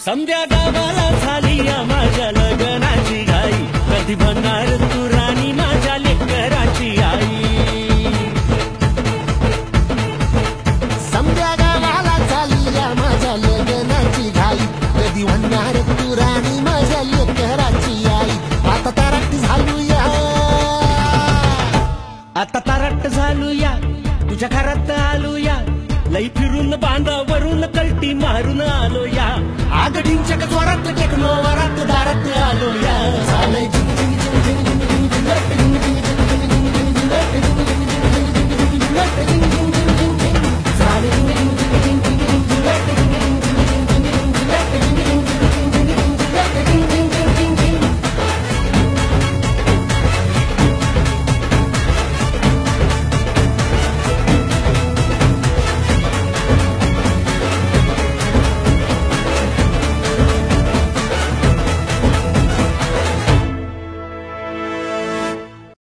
समध्या गावाला झाली या माझ्या लग्नाची घाई, कधी बनणार तू राणी माझ्या लेकराची आई. समध्या गावाला झाली या माझ्या लग्नाची घाई, कधी बनणार तू राणी माझ्या लेकराची आई. आता तारट झालूया, आता तारट झालूया, तुझ्या घरात आलूया, लई फिरून बांधावरून कल्टी मारून आलो या. आगडींच्या जोरात टेकनो वरात दारात आलो या.